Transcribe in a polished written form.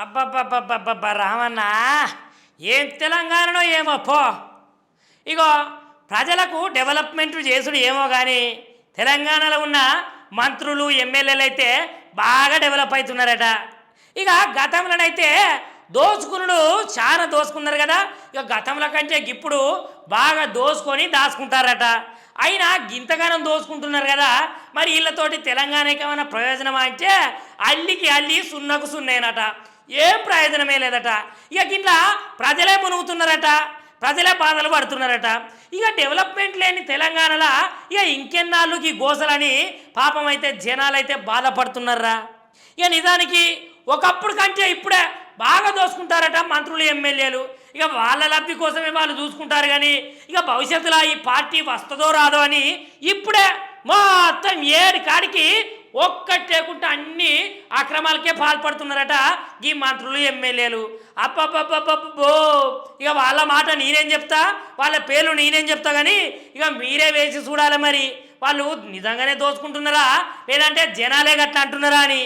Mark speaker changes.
Speaker 1: అబ్బబ్బబ్బబ్బబ్బ రామన్న, ఏం తెలంగాణలో ఏమో పో. ఇగో ప్రజలకు డెవలప్మెంట్ చేసుడు ఏమో కానీ తెలంగాణలో ఉన్న మంత్రులు ఎమ్మెల్యేలు అయితే బాగా డెవలప్ అవుతున్నారట. ఇక గతంలోనైతే దోచుకునుడు చాలా దోసుకున్నారు కదా. ఇక గతంలో కంటే ఇప్పుడు బాగా దోసుకొని దాచుకుంటారట. అయినా గింతగానం దోసుకుంటున్నారు కదా, మరి వీళ్ళతోటి తెలంగాణకి ఏమైనా ప్రయోజనమా అంటే అల్లికి అల్లి సున్నకు సున్నేనట. ఏం ప్రయోజనమే లేదట. ఇక ఇట్లా ప్రజలే మునుగుతున్నారట, ప్రజలే బాధలు పడుతున్నారట. ఇక డెవలప్మెంట్ లేని తెలంగాణలో ఇక ఇంకెన్నాళ్ళకి గోసలని పాపం అయితే జనాలు అయితే బాధపడుతున్నారా. ఇక నిజానికి ఒకప్పుడు కంటే ఇప్పుడే బాగా దోసుకుంటారట మంత్రులు ఎమ్మెల్యేలు. ఇక వాళ్ళ లబ్ధి కోసమే వాళ్ళు చూసుకుంటారు కానీ ఇక భవిష్యత్తులో ఈ పార్టీ వస్తుందో రాదో అని ఇప్పుడే మొత్తం ఏడు కాడికి ఒక్కటి లేకుండా అన్ని అక్రమాలకే పాల్పడుతున్నారట ఈ మంత్రులు ఎమ్మెల్యేలు. అబ్బబ్బబ్బబ్బో, ఇక వాళ్ళ మాట నేనేం చెప్తా, వాళ్ళ పేర్లు నేనేం చెప్తా కానీ ఇక మీరే వేసి చూడాలి మరి వాళ్ళు నిజంగానే దోచుకుంటున్నారా లేదంటే జనాలే గట్లా అంటున్నారా అని.